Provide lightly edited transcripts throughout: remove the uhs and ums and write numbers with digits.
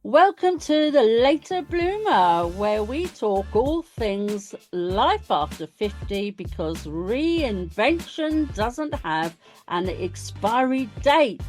Welcome to the Later Bloomer, where we talk all things life after 50 because reinvention doesn't have an expiry date.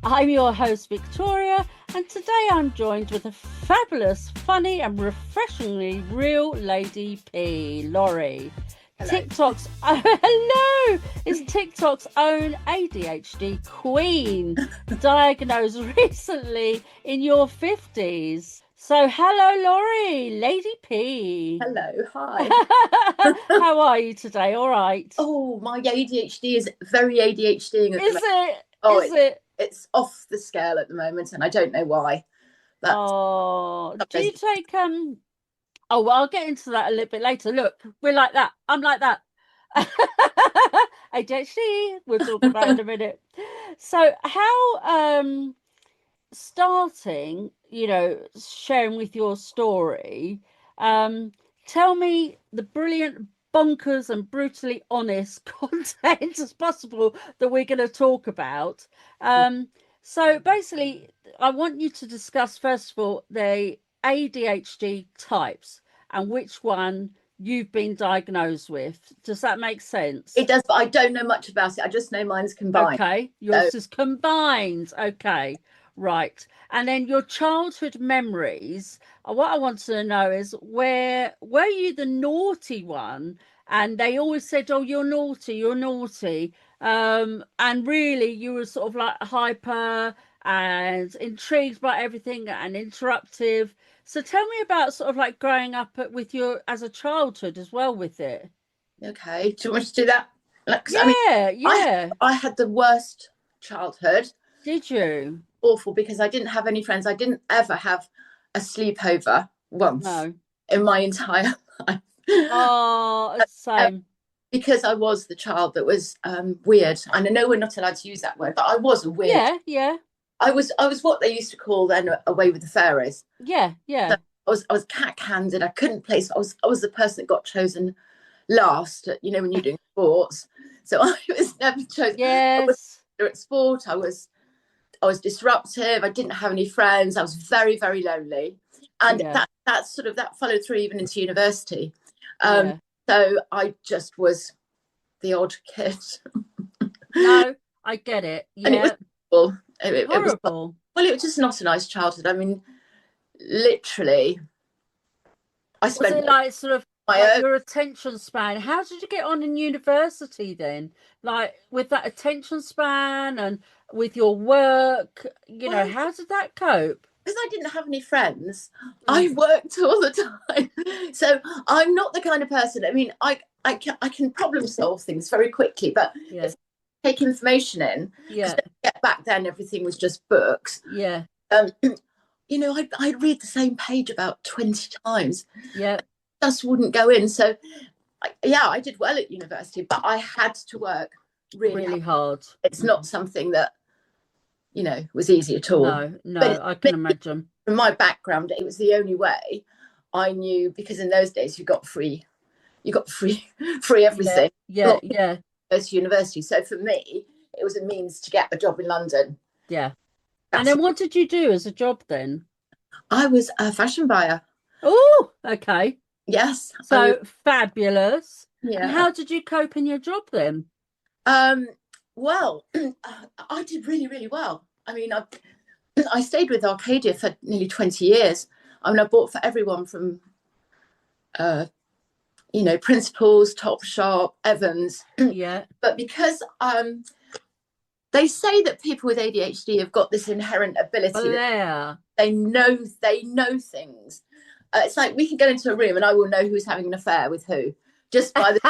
I'm your host, Victoria, and today I'm joined with a fabulous, funny, and refreshingly real Lady P, Laurie. Hello. TikTok's hello is TikTok's own ADHD queen, diagnosed recently in your 50s. So hello Laurie, Lady P. Hello, hi. How are you today? All right. Oh, my ADHD is very ADHDing at the Is moment. it? Oh, Is it? it's off the scale at the moment, and I don't know why. But Oh, some do days you take oh, well, I'll get into that a little bit later. Look, we're like that. I'm like that. ADHD, we'll talk about it in a minute. So, how starting, sharing with your story, um, tell me the brilliant, bonkers, and brutally honest content as possible that we're going to talk about. So, basically, I want you to discuss, first of all, the ADHD types and which one you've been diagnosed with. Does that make sense? it does, but I don't know much about it. I just know mine's combined. Okay, So, yours is combined. Okay, right. And then your childhood memories. What I want to know is where were you the naughty one? And they always said, "Oh, you're naughty, you're naughty." And really, you were sort of like hyper and intrigued by everything and interruptive. So tell me about sort of like growing up with your as a childhood as well with it. okay, do you want me to do that? Like, I mean, Yeah, I yeah. I had the worst childhood. Did you? Awful because I didn't have any friends. I didn't ever have a sleepover once No. in my entire life. Oh, same. Because I was the child that was weird. And I know we're not allowed to use that word, but I was a weird. Yeah, yeah, I was what they used to call then away with the fairies. yeah, So yeah. I was cack-handed. I couldn't play. So I was the person that got chosen last. When you're doing sports. So I was never chosen. I was Yes. at sport. I was disruptive. I didn't have any friends. I was very very lonely, and Yeah, that followed through even into university. Um, yeah. so I just was the odd kid. No, I get it. And it was Yeah. horrible. It was, Horrible. well, it was just not a nice childhood. I mean, literally, I Was spent it like sort of my like own. your attention span? How did you get on in university then? Like with that attention span and with your work, Well, how did that cope? because I didn't have any friends, I Mm, worked all the time. So I'm not the kind of person. I mean, I can problem solve things very quickly, but yeah, if I take information in, because yeah, back then everything was just books. yeah, Um, I'd read the same page about 20 times. yeah. Just wouldn't go in. So yeah, I did well at university, but I had to work really hard. Really hard. It's not something that was easy at all. No, But no, I can imagine. from my background, it was the only way I knew, because in those days you got free free Yeah, everything. A yeah, lot of people yeah, go to university, so for me, it was a means to get a job in London. yeah. And That's then what what did you do as a job then? I was a fashion buyer. Oh, okay. Yes, I was. So fabulous. And Yeah. how did you cope in your job then? Um. Well, I did really, really well. I mean, I stayed with Arcadia for nearly 20 years. I mean, I bought for everyone from, uh, Principals, Topshop, Evans. Yeah. But because they say that people with ADHD have got this inherent ability that Blair. they know things. It's like we can go into a room and I will know who's having an affair with who just by the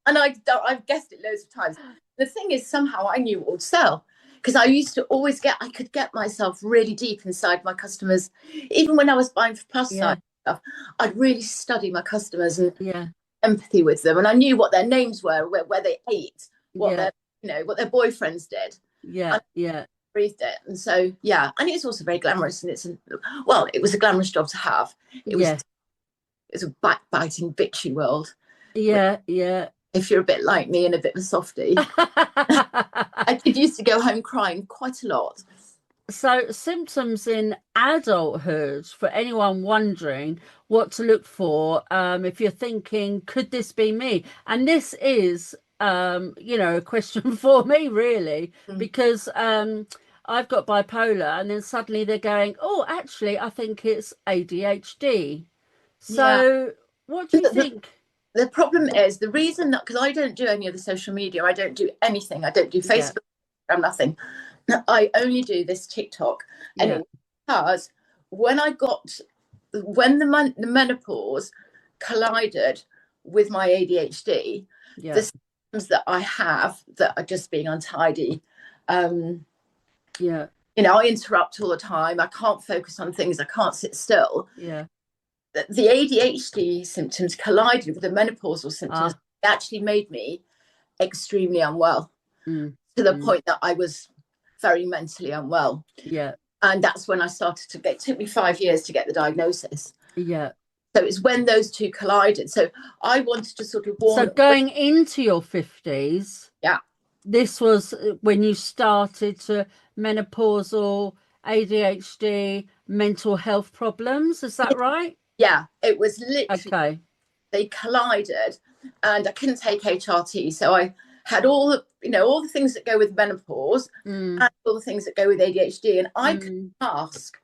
I've guessed it loads of times. The thing is, somehow I knew what would sell because I used to always I could get myself really deep inside my customers, even when I was buying for plus size Yeah, stuff. I'd really study my customers and yeah, empathy with them, and I knew what their names were, where they ate, what yeah, their boyfriends did. yeah, And yeah, breathed it. And so, yeah, and it's also very glamorous. And it was a glamorous job to have. It was yeah, it's a backbiting, bitchy world. yeah, yeah. If you're a bit like me and a bit of a softie, I did used to go home crying quite a lot. so symptoms in adulthood, for anyone wondering what to look for, if you're thinking, could this be me? And this is, a question for me, really, Mm. because I've got bipolar, and then suddenly they're going, oh, actually, I think it's ADHD. Yeah. So, what do you The, think? the problem is the reason that, because I don't do any of the social media, I don't do anything, I don't do Yeah, Facebook, I'm nothing. I only do this TikTok, and it yeah, was because when I got the menopause collided with my ADHD, the yeah, symptoms that I have that are just being untidy. Um, yeah, I interrupt all the time. I can't focus on things. I can't sit still. yeah. The ADHD symptoms collided with the menopausal symptoms. Ah, It actually made me extremely unwell mm, to the mm, point that I was very mentally unwell. yeah, And that's when I started to get, it took me 5 years to get the diagnosis. yeah. So it's when those two collided. So I wanted to sort of So warn, going into your 50s, yeah, this was when you started to menopausal ADHD, mental health problems. Is that right? yeah, it was literally, Okay. they collided and I couldn't take HRT. So I had all the things that go with menopause Mm, and all the things that go with ADHD. And I could mm, mask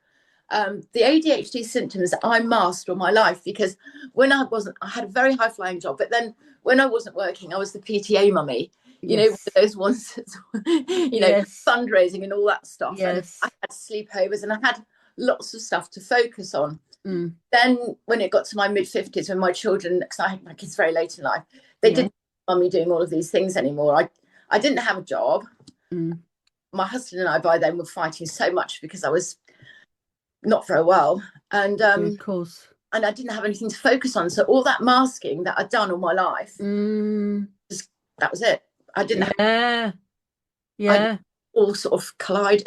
the ADHD symptoms. I masked all my life because when I had a very high flying job, but then when I wasn't working, I was the PTA mummy, yes. those ones, Yes. fundraising and all that stuff. And I Yes. had sleepovers and I had lots of stuff to focus on. Mm, Then when it got to my mid-50s, when my children, because I had my kids very late in life, they yeah. didn't want me doing all of these things anymore. I didn't have a job. Mm, My husband and I by then were fighting so much because I was not very well. And yeah, of course. I didn't have anything to focus on. So all that masking that I'd done all my life, Mm, just that was it. I didn't have yeah. I Yeah. all sort of collided.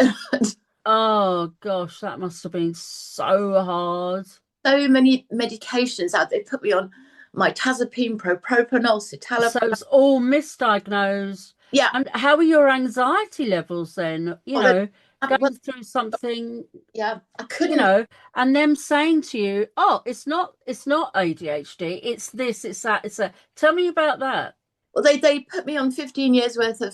Oh gosh, that must have been so hard. So many medications out. They put me on my tazapine, propranolol, So citalopram. it's all misdiagnosed. Yeah. And how are your anxiety levels then? Well, well, Going through something, yeah, I couldn't. and them saying to you, "Oh, it's not ADHD, it's this, it's that, it's that." Tell me about that. Well, they put me on 15 years worth of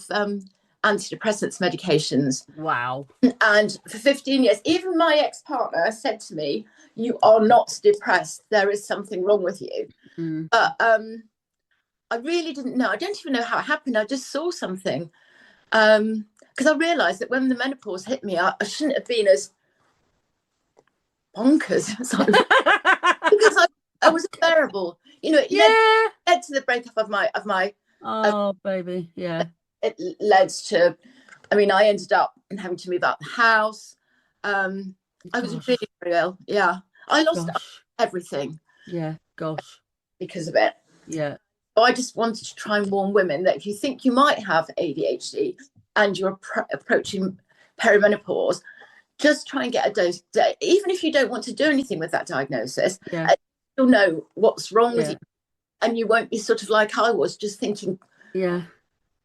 antidepressants medications, Wow. and for 15 years, even my ex-partner said to me, "You are not depressed. There is something wrong with you." Mm. But I really didn't know. I don't even know how it happened. I just saw something. Because I realised that when the menopause hit me, I shouldn't have been as bonkers as I was, because I was unbearable. It Yeah. led to the breakup of my. Oh, baby. Yeah. It led to. I mean, I ended up having to move out the house. I was really, Gosh. very ill. Yeah, I lost Gosh. everything Yeah. Gosh. because of it. Yeah. So I just wanted to try and warn women that if you think you might have ADHD and you're approaching perimenopause, just try and get a dose. Even if you don't want to do anything with that diagnosis, Yeah. you'll know what's wrong with you, Yeah. and you won't be sort of like I was, just thinking, Yeah.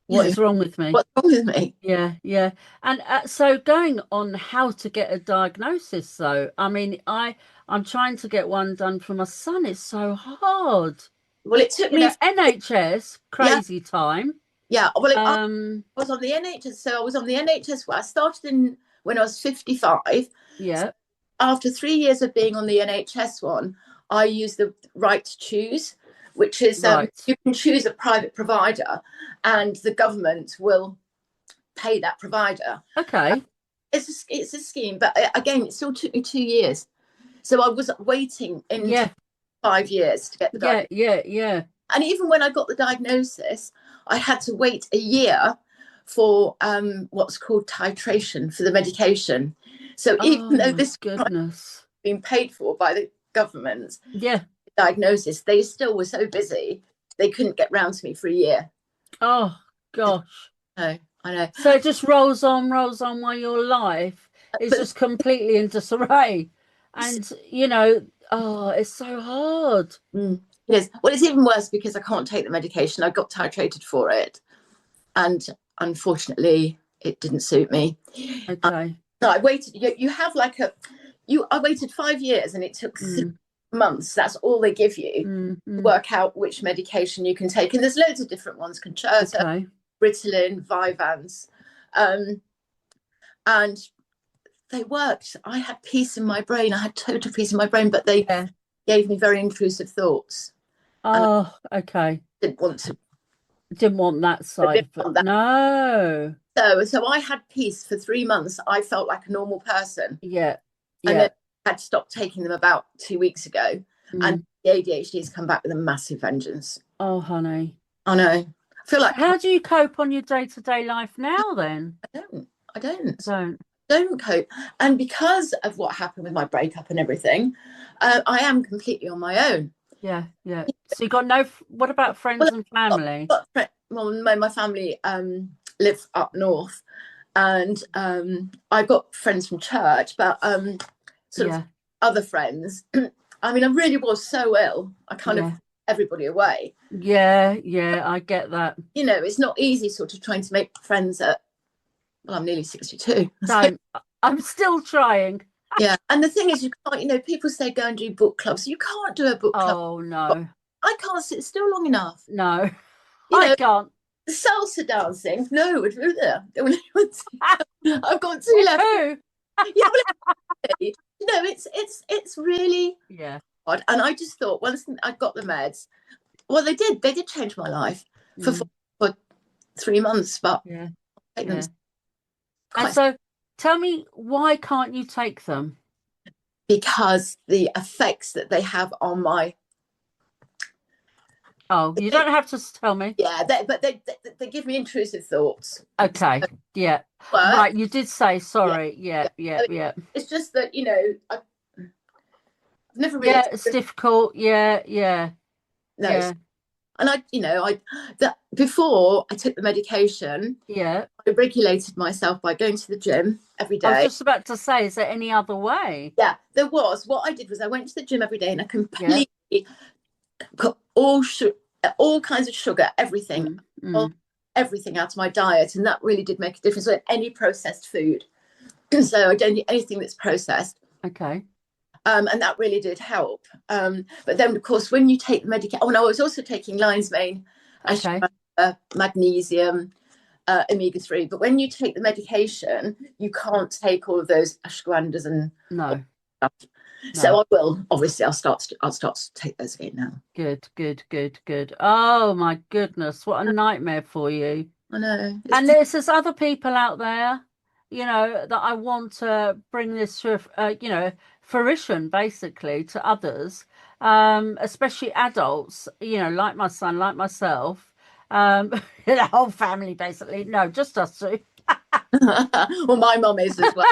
you What know, is wrong with me? what's wrong with me? Yeah, yeah. And so going on how to get a diagnosis though. I mean, I'm trying to get one done for my son. It's so hard. Well, it took me, NHS, yeah, crazy time. yeah. Well, I Um, was on the NHS, so I was on the NHS. Well, I started in when I was 55. yeah, After 3 years of being on the NHS one, I used the right to choose, which is right. you can choose a private provider, and the government will pay that provider. Okay. It's a scheme, but again, it still took me 2 years. So I was waiting into Yeah, 5 years to get the yeah, diagnosis. yeah, yeah. And even when I got the diagnosis, I had to wait a year for what's called titration for the medication. So Oh even though my this was goodness. being paid for by the government, Yeah. diagnosis, they still were so busy they couldn't get round to me for a year. Oh gosh. No, I know. So it just rolls on while your life is But just completely in disarray. And oh, it's so hard. yes, well, it's even worse because I can't take the medication. I got titrated for it, and unfortunately, it didn't suit me. Okay. No, I waited. You have like I waited 5 years, and it took Mm, 6 months. That's all they give you to mm. work out which medication you can take. And there's loads of different ones: Concerta, Okay. Ritalin, Vyvanse, um, and they worked. I had peace in my brain. I had total peace in my brain, but they Yeah. gave me very intrusive thoughts, and I Oh, okay. didn't want to. Didn't want that I side didn't of it. want that. No. So I had peace for 3 months. I felt like a normal person, Yeah. and then Yeah. I had stopped taking them about 2 weeks ago, and Mm. the ADHD has come back with a massive vengeance. Oh, honey. I know. I feel So like how do you cope on your day-to-day life now then? I don't. I don't. Don't. Don't cope. And because of what happened with my breakup and everything, I am completely on my own. Yeah, yeah. So you got no, what about Well, friends and family? my family live up north, and I've got friends from church, but sort of Yeah, other friends. I mean, I really was so ill. I kind of yeah. everybody away. Yeah, yeah, I get that. It's not easy sort of trying to make friends at, well, I'm nearly 62. So, Don't. I'm still trying. yeah. And the thing is, you can't, people say go and do book clubs. You can't do a book club. Oh, no. I can't sit still long enough. No, You I know, can't. salsa dancing. No, I've got two With left. who? Yeah, well, it's really Yeah. odd. And I just thought once I got the meds, well, they did change my life for Mm, for 3 months, but yeah, I take them yeah. And quite, so tell me, why can't you take them? because the effects that they have on my, Oh, you don't have to tell me. yeah, but they give me intrusive thoughts. Okay. Yeah. But Right. You did say yeah, sorry. Yeah, yeah. yeah, I mean, yeah. it's just that I've never really Yeah, it's difficult. Yeah, yeah, no, yeah, and I that before I took the medication, yeah. I regulated myself by going to the gym every I was day. just about to say, is there any other way? Yeah, there was. What I did was I went to the gym every day, and I Yeah. completely cut all kinds of sugar, everything, Mm, all, mm. everything out of my diet, and that really did make a difference with any processed food. So I don't eat anything that's processed. Okay. And that really did help. But then, of course, when you take the medication, oh no, I was also taking lion's mane, Okay. magnesium, omega-3. But when you take the medication, you can't take all of those ashwagandhas and No, stuff. no. So I will. Obviously, I'll start to take those again now. Good, good, good, good. Oh my goodness, what a nightmare for you. I know. And there's other people out there, that I want to bring this to, fruition basically to others, especially adults, like my son, like myself, the whole family basically. No, just us two. Well, my mum is as well.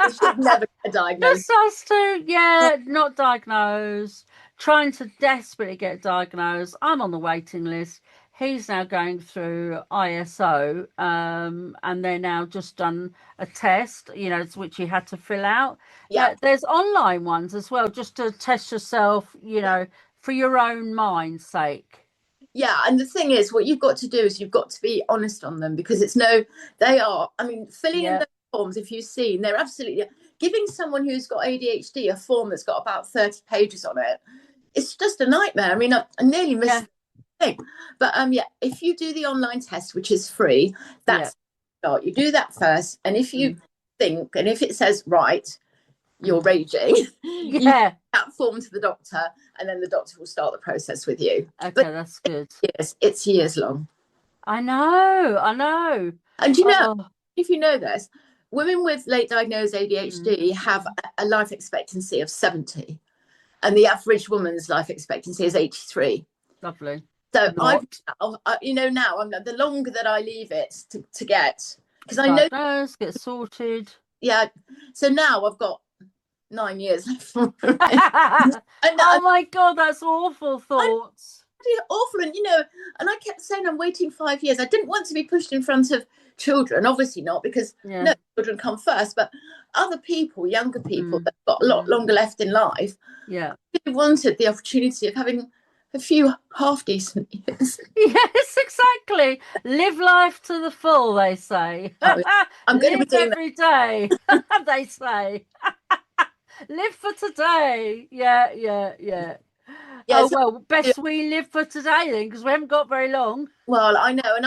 She'd never get diagnosed. Just us two, yeah, not diagnosed, trying to desperately get diagnosed. I'm on the waiting list. He's now going through ISO, and they're now just done a test, which he had to fill out. Yeah, There's online ones as well, just to test yourself, yeah, for your own mind's sake. yeah. And the thing is, what you've got to do is you've got to be honest on them, because it's no, they are. I mean, filling in Yeah, those forms, if you've seen, they're absolutely giving someone who's got ADHD a form that's got about 30 pages on it. It's just a nightmare. I mean, I nearly missed yeah, the thing. But yeah, if you do the online test, which is free, yeah, that's start. You do that first, and if you mm, think, and if it says right, you're mm. raging, you Yeah. that form to the doctor, and then the doctor will start the process with you. But Okay, that's good. yes, it's years long. I know, I know. And Oh, if you know this, women with late diagnosed mm, ADHD have mm. a life expectancy of 70, and the average woman's life expectancy is 83. Lovely. So Not now the longer that I leave it to get, because I know, diagnosed, get sorted. yeah. So now I've got 9 years left. And Oh my God, that's awful I'm thoughts. awful, and I kept saying I'm waiting 5 years. I didn't want to be pushed in front of children, obviously not, because Yeah. no, children come first, but other people, younger people Mm, that got a lot mm. longer left in life, Yeah. really wanted the opportunity of having a few half decent years. Yes, exactly. Live life to the full, they say. Oh, I'm going to be Live doing that. every day, they say. Live for today. Yeah, yeah, yeah. Yeah, Oh, so, well, best we live for today then, because we haven't got very long. well, I know, and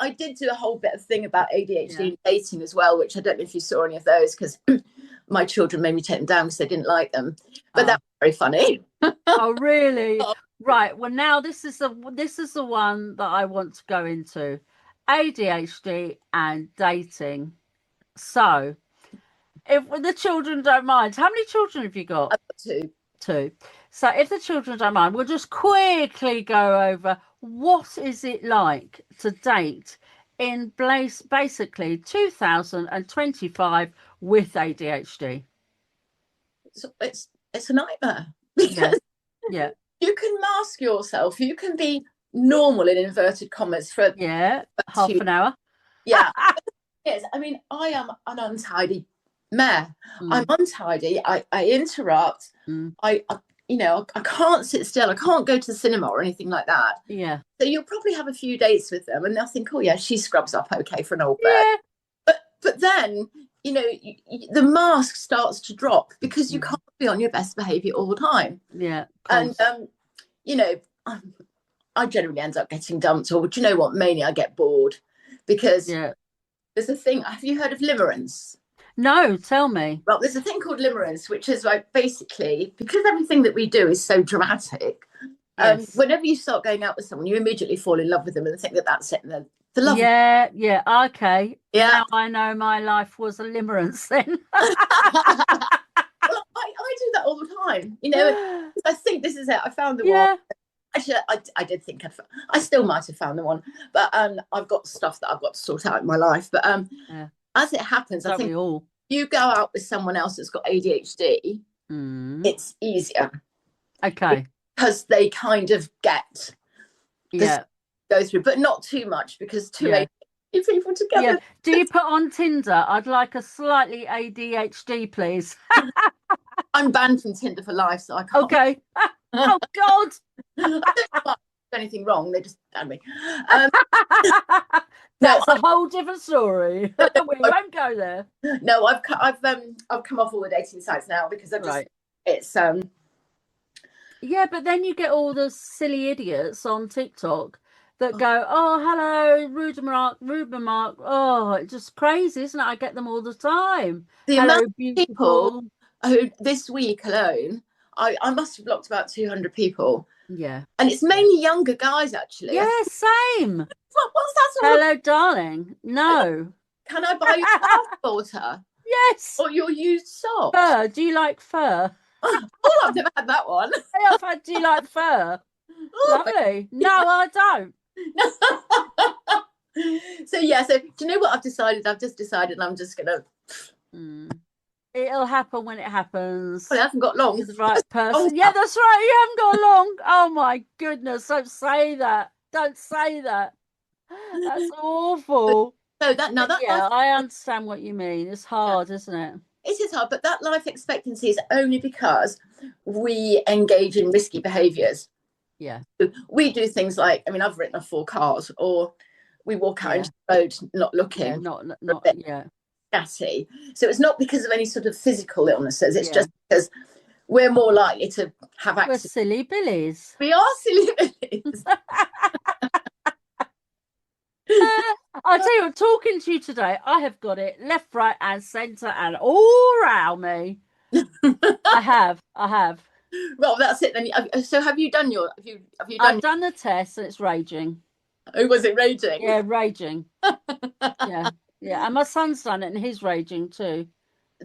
I did do a whole bit of thing about ADHD Yeah. and dating as well, which I don't know if you saw any of those because my children made me take them down because they didn't like them, but that Oh, was very funny. oh, really? Oh, Right. Well, now this is the one that I want to go into. ADHD and dating. So, if the children don't mind, how many children have you got? I've got two. Two. So, if the children don't mind, we'll just quickly go over what is it like to date in basically 2025 with ADHD. It's a nightmare Yeah, because yeah, you can mask yourself, you can be normal in inverted commas for yeah. Half two. an hour. Yeah, yes. I mean, I am an untidy mare. I'm Mm, untidy. I interrupt. mm, I you know, I can't sit still. I can't go to the cinema or anything like that. yeah, So you'll probably have a few dates with them, and they'll think, "Oh yeah, she scrubs up okay for an old bird." yeah. But then, the mask starts to drop because you Mm, can't be on your best behaviour all the time. yeah, of And course. you know, I generally end up getting dumped, or do you know what? Mainly, I get bored because Yeah. there's a thing. Have you heard of limerence? No, tell me. Well, there's a thing called limerence, which is like basically because everything that we do is so dramatic. Yes. Whenever you start going out with someone, you immediately fall in love with them and think that that's it. And the love, Yeah, yeah. Okay. yeah. Now I know my life was a limerence then. Well, I do that all the time, and I think this is it. I found the one. Yeah, Actually, I did think I still might have found the one, but I've got stuff that I've got to sort out in my life. But yeah. as it happens, I Don't think we all? if you go out with someone else that's got ADHD, Mm. it's easier Okay. because they kind of get this Yeah, go through, but not too much because two yeah, ADHD people yeah. together. Do you put on Tinder? I'd like a slightly ADHD, please. I'm banned from Tinder for life, so I can't. Okay. I Oh God. don't do anything wrong. They just ban me. Um, no, That's a whole different story. We won't go there. no, I've come off all the dating sites now because I just Right. it's Yeah, but then you get all the silly idiots on TikTok that oh, go, "Oh, hello, Ruben Mark." Oh, it's just crazy, isn't it? I get them all the time. the amount Hello, of people beautiful. who this week alone, I must have blocked about 200 people, Yeah, and it's yeah, mainly younger guys actually. yeah. Same. What's that all Hello, darling. about? No. Can I buy you bath water Yes. or your used socks? Fur. Do you like fur? Oh, I've never had that one. Hey, I've had. Do you like fur? Oh, Lovely. No, I don't. so yeah, so do you know what I've decided? I've just decided I'm just gonna. Mm. It'll happen when it Well, it happens. hasn't got long. You're the right Long person. Yeah, that's right. You haven't got long. Oh my goodness. Don't say that. Don't say that. That's awful. so that now But that life yeah, I understand what you mean. It's yeah, hard, isn't it? it is hard, but that life expectancy is only because we engage in risky behaviours. Yeah. We do things like, I mean, I've written off 4 cars, or we walk out Yeah. into the road not Yeah. looking for a Not, bit yeah. scatty. So it's not because of any sort of physical illnesses. It's Yeah. just because we're more likely to have We're accidents. silly billies. We are silly billies. I'll tell you what, talking to you today, I have got it left, right, and centre and all around me. I have. I have. Well, that's it then. So have you done your? Have you done? I've done the test and it's raging. Oh, was it raging? Yeah, raging. Yeah. Yeah. And my son's done it and he's raging too.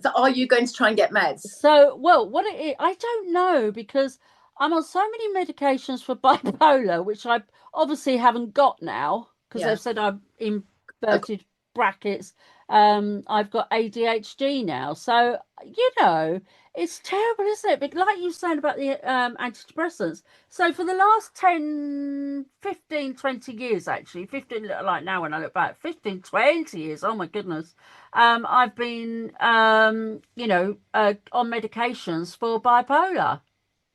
So are you going to try and get meds? So, well, what it is, I don't know because I'm on so many medications for bipolar, which I obviously haven't got now because Yeah. they've said I've Okay. inverted brackets. I've got ADHD now. So, it's terrible, isn't it? But like you saying about the antidepressants. So for the last 10, 15, 20 years, actually, 15, like now when I look back, 15, 20 years, oh my goodness. I've been, on medications for bipolar.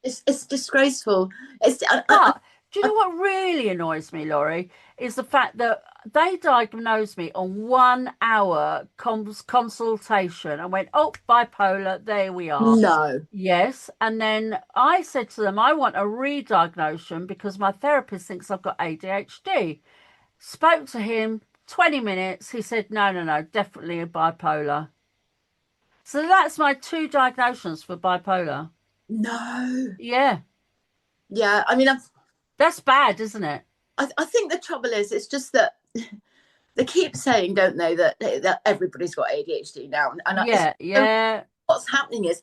It's disgraceful. It's But do you know what really annoys me, Laurie, is the fact that they diagnosed me on 1 hour consultation and went, oh, bipolar, there we are. no, Yes. And then I said to them, I want a re-diagnosis because my therapist thinks I've got ADHD. Spoke to him 20 minutes. He said, no, no, no, definitely a bipolar. So that's my two diagnoses for bipolar. no. Yeah. Yeah, I mean, That's bad, isn't it? I think the trouble is, it's just that they keep saying, don't they, that everybody's got ADHD now, and Yeah, so yeah. what's happening is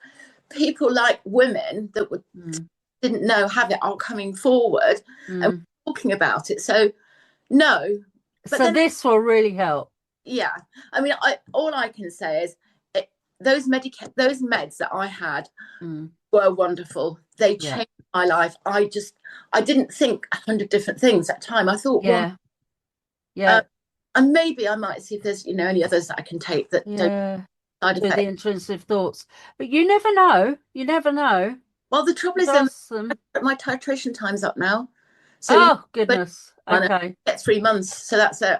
people like women that Mm, didn't know have it are coming forward and mm. talking about it. So no, but So then this will really help. yeah, I mean, all I can say is those meds that I had Mm, were wonderful. They yeah, changed my life. I didn't think 100 different things at the time. I thought one, yeah, yeah, and maybe I might see if there's any others that I can take that don't yeah. side With the effects. intrusive thoughts. But you never know. You never know. Well, the trouble You've is, then asked them. my titration time's up now, so Oh, but goodness. I Okay. get 3 months, so that's it.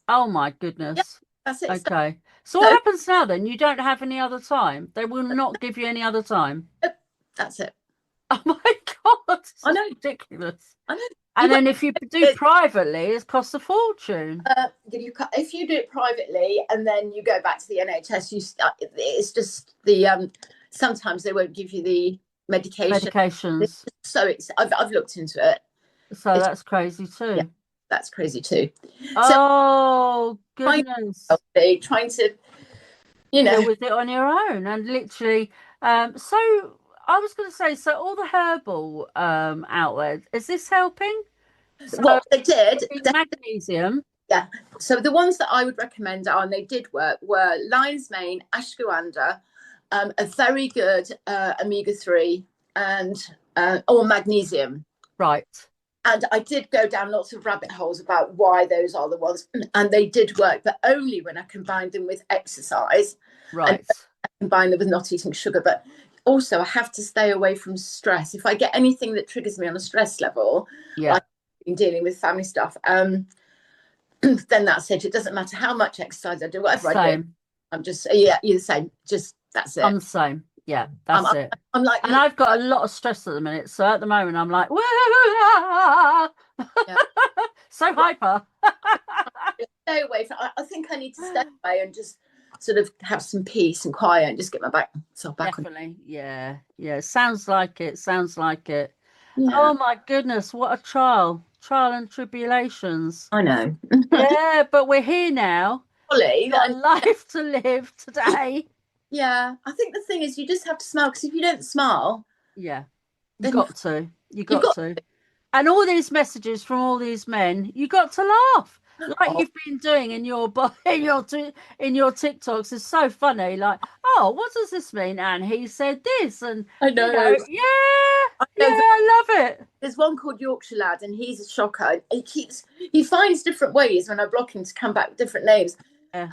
Oh, my Yeah, goodness. that's it. Okay. So what So happens now then? You don't have any other time. They will not give you any other time. that's it. Oh my God, this I is know. ridiculous. I know. You And then if you do wait. privately, it costs a fortune. If you do it privately and then you go back to the NHS, it's just sometimes they won't give you the medication. Medications. I've looked into it. So It's that's crazy yeah, too. that's crazy too. So Oh, trying goodness. trying to you Deal know with it on your own and literally. So I was going to say, so all the herbal outlets, is this helping? So what they did. magnesium, Yeah. So the ones that I would recommend are, and they did work, were lion's mane, ashwagandha, a very good omega-3, and or magnesium. right, And I did go down lots of rabbit holes about why those are the ones, and they did work, but only when I combined them with exercise and right. combined them with not eating sugar. But also, I have to stay away from stress. If I get anything that triggers me on a stress level, Yeah, like dealing with family stuff, then that's it. It doesn't matter how much exercise I do, whatever I do. same. I'm just yeah, you're the same. Just that's I'm it. the same. Yeah, I'm that's I'm, it. I'm like And I've got a lot of stress at the minute. So at the moment, I'm like, yeah, so hyper. stay away from. I think I need to stay away and just sort of have some peace and quiet and just get myself back on. Definitely. Yeah. Yeah. Sounds like it. Sounds like it. Yeah, Oh my goodness. What a trial. Trial and tribulations. I know. Yeah. But we're here now. Holly, Got a and life to live today. yeah, I think the thing is you just have to smile because if you don't smile, Yeah. You then got to. You you've got got. to. And all these messages from all these men, you got to laugh like Oh, you've been doing in your in your TikToks is so funny. Like, oh, what does this mean? And he said this, and I you know. know, yeah, I yeah, know. I love it. There's one called Yorkshire Lad, and he's a shocker. He finds different ways when I block him to come back with different names. Yeah,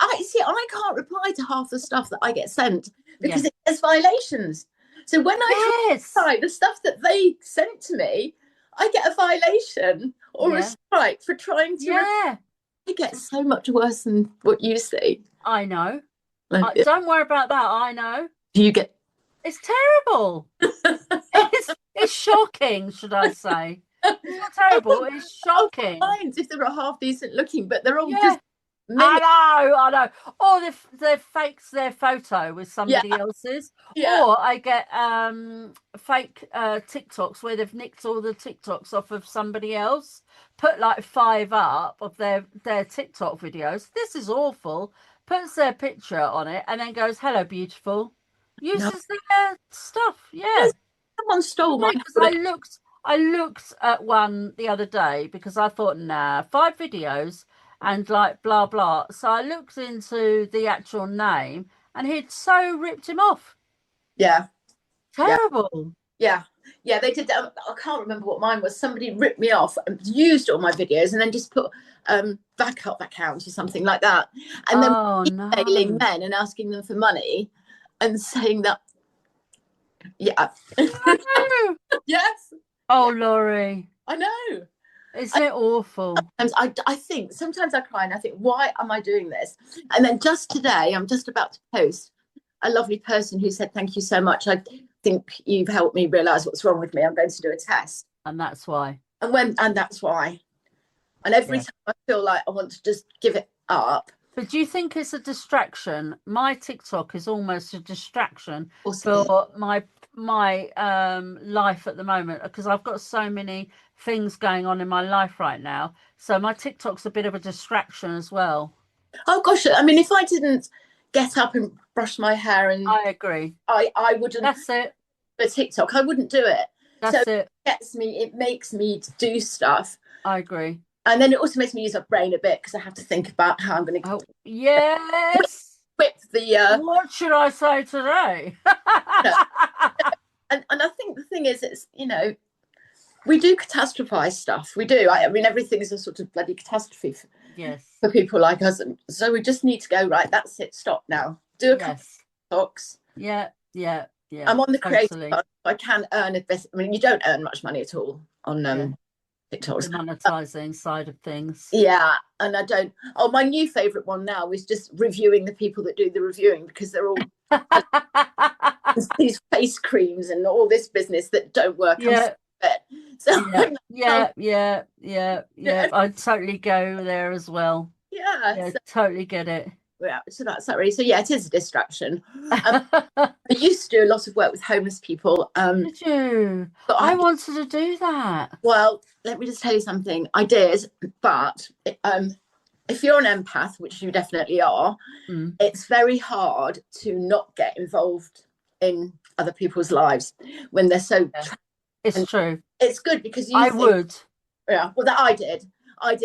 I see. I can't reply to half the stuff that I get sent yeah, because it has violations. So when I try to yes, reply the stuff that they sent to me, I get a violation or a yeah, strike for trying to. yeah. I get so much worse than what you see. I know. Like, Don't worry about that. I know. do you get? It's terrible. It's shocking, should I say? It's not terrible. It's Oh, shocking. fine, if they were half decent looking, but they're all Yeah. just mimic. I know. Or they fakes their photo with Yeah, somebody else's. yeah, Or I get fake TikToks where they've nicked all the TikToks off of somebody else, put like five up of their TikTok videos. This is awful. Puts their picture on it and then goes, "Hello, beautiful." no. Uses their stuff. Yeah. Someone stole my Because I looked at one the other day because I thought, nah, 5 videos and like blah blah. So I looked into the actual name and he'd so ripped him off. Yeah, yeah, Terrible. yeah, yeah. They did. I can't remember what mine was. Somebody ripped me off and used all my videos, and then just put backup accounts or something like that, and then Oh emailing no. men and asking them for money, and saying that Yeah. No. Yes. Oh, Yeah, Laurie, I know. isn't it awful? I think sometimes I cry and I think, why am I doing this? And then just today, I'm just about to post a lovely person who said, thank you so much. I think you've helped me realize what's wrong with me. I'm going to do a test. And that's why. And that's why. And every Yeah. time I feel like I want to just give it up, But do you think it's a distraction? My TikTok is almost a distraction of course it is. for my life at the moment because I've got so many things going on in my life right now. So my TikTok's a bit of a distraction as well. Oh gosh, I mean, if I didn't get up and brush my hair and I agree. I wouldn't That's it. do a TikTok, I wouldn't do it. So That's it. it makes me do stuff. I agree. And then it also makes me use my brain a bit because I have to think about how I'm going to Oh, yes. whip the What should I say today? you know, and I think the thing is, it's, we do catastrophize stuff. We do. I mean, everything's a sort of bloody catastrophe Yes. for people like us. So we just need to go, right, that's it, stop now. Do a couple Yes. of talks. Yeah. Yeah. Yeah. I'm on the creative Totally. side. I can earn a bit. I mean, you don't earn much money at all on Yeah. The TikToks. monetizing side of things. Yeah, and I don't. Oh, my new favorite one now is just reviewing the people that do the reviewing because they're all these face creams and all this business that don't work. I'm sick Yeah. of it. So Yeah. I'm like, Yeah. Yeah. Yeah. Yeah. I totally go there as well. yeah, Yeah. Totally get it. so that's that really. So yeah, it is a distraction. I used to do a lot of work with homeless people. Did you? But I wanted to do that. well, let me just tell you something. I did, but if you're an empath, which you definitely are, Mm. it's very hard to not get involved in other people's lives when they're so. Yeah. It's And true. it's good because you I think, would. yeah, well, that I did,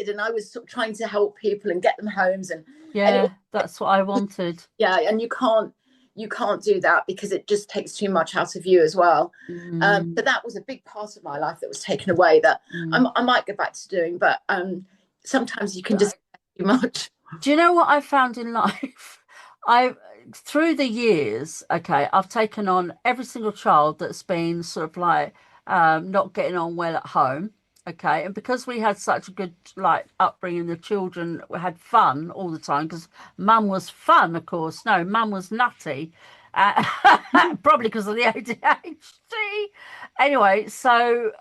and I was sort of trying to help people and get them homes, and it, Yeah. That's what I wanted. yeah, and you can't do that because it just takes too much out of you as well. Mm. But that was a big part of my life that was taken away that Mm. I might go back to doing, but sometimes you can just too much. Do you know what I found in life? I through the years, okay, I've taken on every single child that's been sort of like not getting on well at home. Okay, and because we had such a good like upbringing, the children had fun all the time because mum was fun, of course. No, mum was nutty, uh, probably because of the ADHD. Anyway, so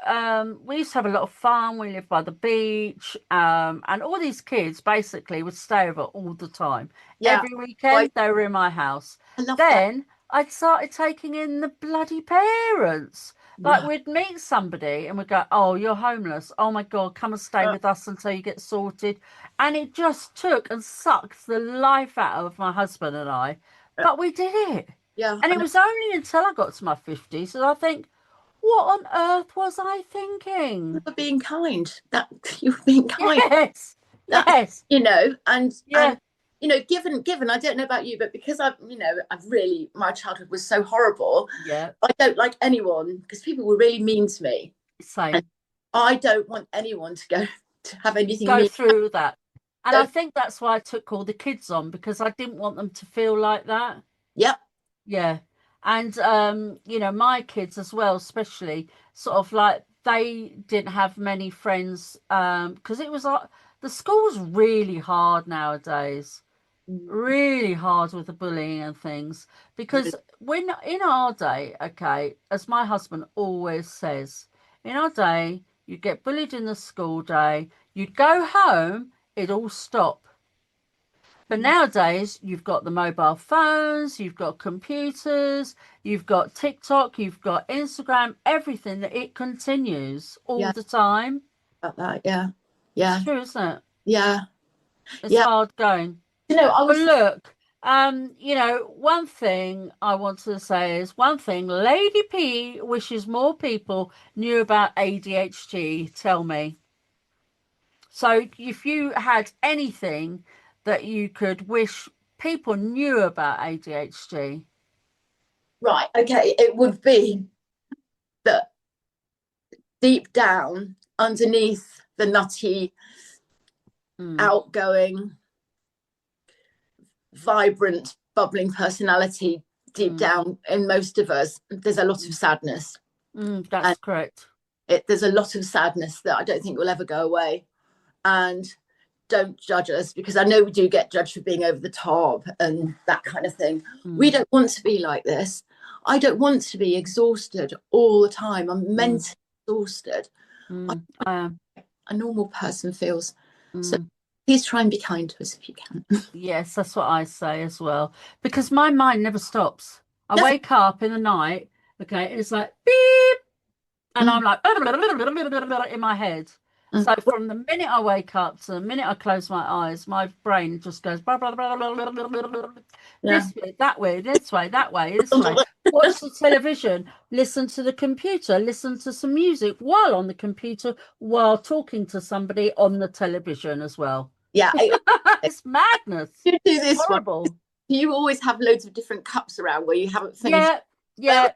we used to have a lot of fun. We lived by the beach, and all these kids basically would stay over all the time. Yeah, Every I, weekend they were in my house. I love that. Then I started taking in the bloody parents. Like Right. we'd meet somebody and we'd go, "Oh, you're homeless. Oh my God, come and stay with us until you get sorted." And it just took and sucked the life out of my husband and I. But we did it. Yeah, And I it know. was only until I got to my 50s that I think, what on earth was I You thinking? were being kind. That you were being kind. Yes, That yes, and yeah, given I don't know about you, but because I've really my childhood was so horrible. yeah, I don't like anyone because people were really mean to me, and same. I don't want anyone to go to have anything Go mean. through that. And I So, think that's why I took all the kids on because I didn't want them to feel like that. yep, Yeah. And my kids as well, especially sort of like they didn't have many friends because it was like the school's really hard nowadays. Really hard with the bullying and things because when in our day, okay, as my husband always says, in our day, you'd get bullied in the school day, you'd go home, it'd all stop. But nowadays, you've got the mobile phones, you've got computers, you've got TikTok, you've got Instagram, everything that it continues all yeah, the time. about that, yeah, It's yeah, true, isn't it? yeah, It's yeah. hard going. I But was look, one thing I want to say is one thing Lady P wishes more people knew about ADHD. Tell me. So, if you had anything that you could wish people knew about ADHD, right. Okay, it would be that deep down, underneath the nutty, mm, outgoing, vibrant, bubbling personality, deep down in most of us, there's a lot of sadness. That's correct. There's a lot of sadness that I don't think will ever go away. And don't judge us, because I know we do get judged for being over the top and that kind of thing. We don't want to be like this. I don't want to be exhausted all the time. I'm mentally exhausted. I am. A normal person feels. So please try and be kind to us if you can. Yes, that's what I say as well. Because my mind never stops. I wake up in the night, okay, and it's like beep, and I'm like in my head. So from the minute I wake up to the minute I close my eyes, my brain just goes blah, blah, blah, blah, blah, blah, blah, blah, this way, that way, this way, that way, this way. Watch the television, listen to the computer, listen to some music while on the computer, while talking to somebody on the television as well. Yeah, it's madness. You do this horrible. One. You always have loads of different cups around where you haven't finished. Yeah.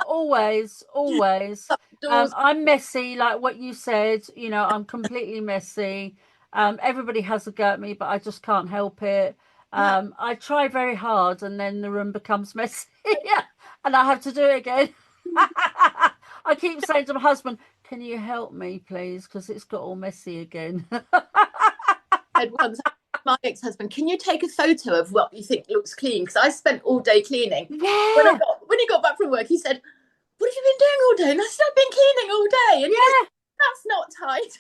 Always. I'm messy, like what you said. You know, I'm completely messy. Everybody has a go at me, but I just can't help it. I try very hard, and then the room becomes messy, and I have to do it again. I keep saying to my husband, "Can you help me, please? Because it's got all messy again." Once, my ex-husband, can you take a photo of what you think looks clean? Because I spent all day cleaning. Yeah. When he got back from work, he said, "What have you been doing all day?" And I said, "I've been cleaning all day." And yeah, that's not tight.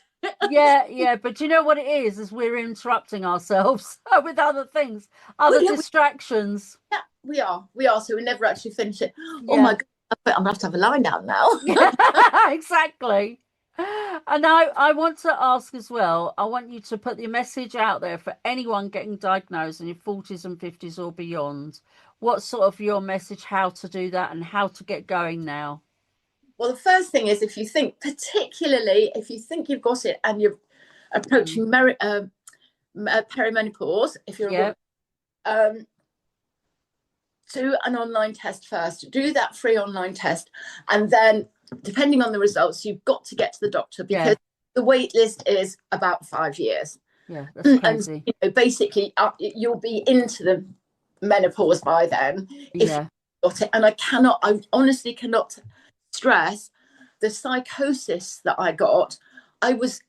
yeah. But you know what it is we're interrupting ourselves with other things, other distractions. Yeah, we are. So we never actually finish it. Yeah. Oh my God, I'm gonna have to have a lie down now. Exactly. And I want to ask as well, I want you to put the message out there for anyone getting diagnosed in your 40s and 50s or beyond. What's sort of your message, how to do that and how to get going now? Well, the first thing is, particularly if you think you've got it and you're approaching perimenopause, if you're a woman, do an online test first. Do that free online test, and then depending on the results, you've got to get to the doctor, because the wait list is about 5 years. Yeah, that's crazy. And basically, you'll be into the menopause by then if you've got it. And I honestly cannot stress the psychosis that I got. I was,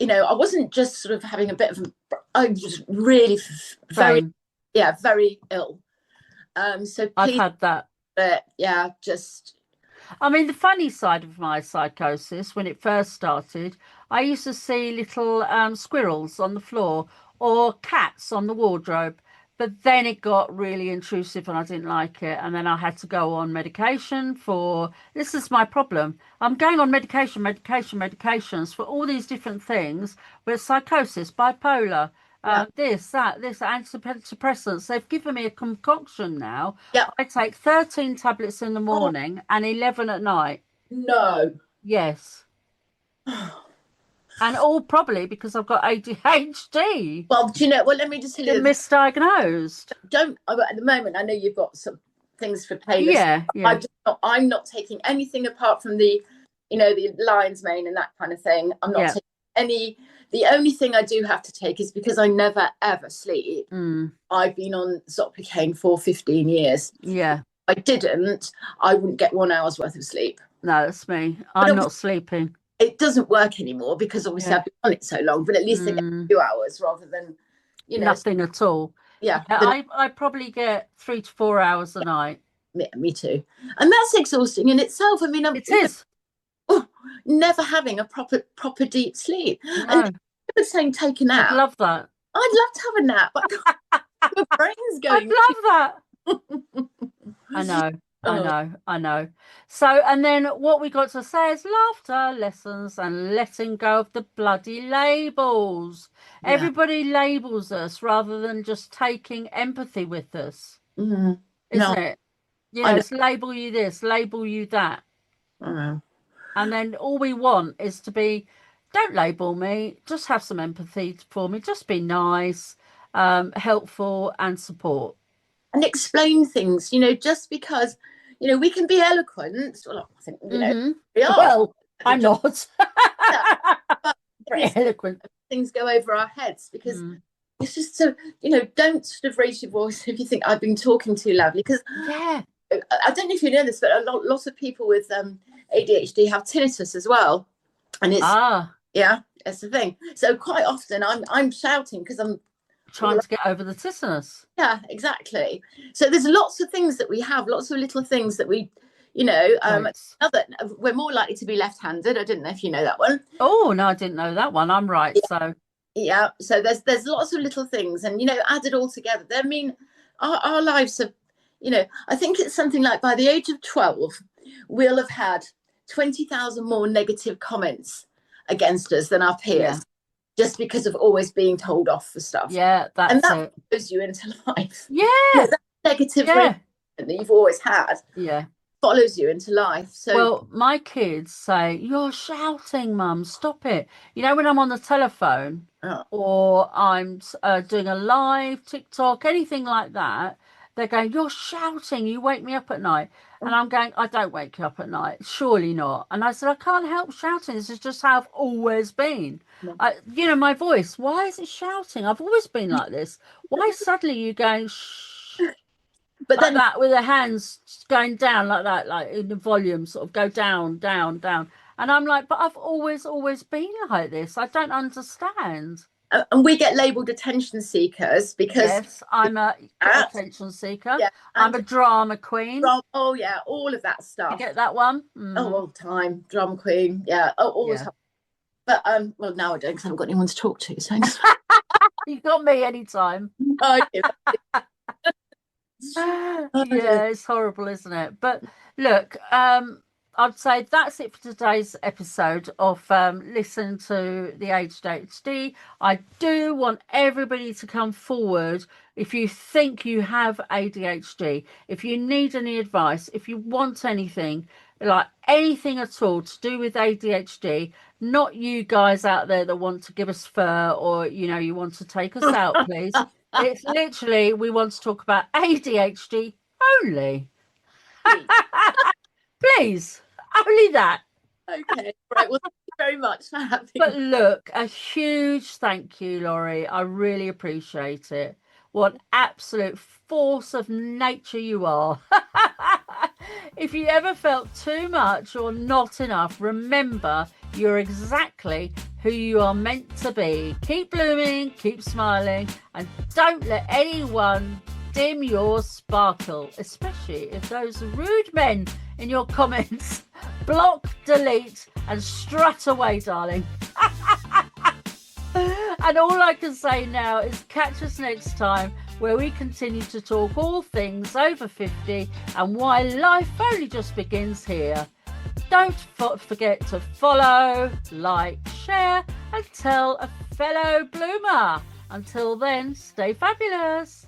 I wasn't just sort of having a bit of, I was really very ill. So please, I've had that. I mean, the funny side of my psychosis, when it first started, I used to see little squirrels on the floor or cats on the wardrobe. But then it got really intrusive and I didn't like it. And then I had to go on medication this is my problem. I'm going on medications for all these different things with psychosis, bipolar, this, antidepressants. They've given me a concoction now. I take 13 tablets in the morning and 11 at night. No. Yes. And all probably because I've got ADHD. Well, do you know? Well, let me just tell you. Misdiagnosed. At the moment, I know you've got some things for pain. Yeah. I'm not taking anything apart from the lion's mane and that kind of thing. I'm not taking any. The only thing I do have to take is because I never ever sleep. I've been on Zopicane for 15 years. Yeah. If I didn't, I wouldn't get 1 hour's worth of sleep. No, that's me. I'm not sleeping. It doesn't work anymore because obviously I've been on it so long, but at least I get 2 hours rather than, nothing at all. Yeah. I probably get 3 to 4 hours a night. Me too. And that's exhausting in itself. I mean, it is. Never having a proper deep sleep. No. And saying take a nap. I'd love that. I'd love to have a nap. My brain's going. I'd love that. I know. So, and then what we got to say is laughter, lessons, and letting go of the bloody labels. Yeah. Everybody labels us rather than just taking empathy with us. Isn't it? It's label you this, label you that. And then all we want is to be, don't label me, just have some empathy for me, just be nice, helpful and support. And explain things, just because, we can be eloquent. Well, I think, we are. Well, I'm not. Very eloquent. Things go over our heads because, it's just so, don't sort of raise your voice if you think I've been talking too loudly, because Yeah. I don't know if you know this, but lots of people with ADHD have tinnitus as well, and it's Ah, yeah, that's the thing. So quite often I'm shouting because I'm trying to get over the tinnitus. yeah, exactly. So there's lots of things that we have, lots of little things that we, Jokes. other we're more likely to be left-handed. I didn't know if you know that one. Oh, no, I didn't know that one. I'm right. So, Yeah, so there's lots of little things, and added all together, I mean, our lives have, I think it's something like by the age of 12 we'll have had 20,000 more negative comments against us than our yeah. peers, just because of always being told off for stuff, Yeah, and that's that it. follows you into life. Yeah. That negative Yeah. that you've always had Yeah. follows you into life. So Well, my kids say, "You're shouting, Mum, stop it." When I'm on the telephone oh, or I'm doing a live TikTok, anything like that, they're going, "You're shouting, you wake me up at night." And I'm going, "I don't wake you up at night, surely not." And I said, "I can't help shouting. This is just how I've always been. My voice, why is it shouting? I've always been like this. Why suddenly you going, shh? but Like then that with the hands going down like that, like in the volume, sort of go down, down, down. And I'm like, but I've always been like this. I don't understand. and we get labeled attention seekers because Yes, I'm a that, attention seeker. yeah, I'm and a drama queen. oh yeah, all of that You stuff. get that one? Oh, all the time, drama queen, yeah, all the Yeah. time. But well, now I don't, because I haven't got anyone to talk to. So You got me anytime. I do. I do. Yeah, it's horrible, isn't it? But look, I'd say that's it for today's episode of Listen to the ADHD. I do want everybody to come forward if you think you have ADHD, if you need any advice, if you want anything, like anything at all to do with ADHD, not you guys out there that want to give us fur or, you want to take us out, please. It's literally, we want to talk about ADHD only. Please, only that. Okay, right. Well, thank you very much for But having. look, a huge thank you, Laurie. I really appreciate it. What absolute force of nature you are. If you ever felt too much or not enough, remember you're exactly who you are meant to be. Keep blooming, keep smiling, and don't let anyone dim your sparkle, especially if those rude men in your comments block, delete, and strut away, darling. And all I can say now is catch us next time, where we continue to talk all things over 50 and why life only just begins here. Don't forget to follow, like, share, and tell a fellow bloomer. Until then, stay fabulous.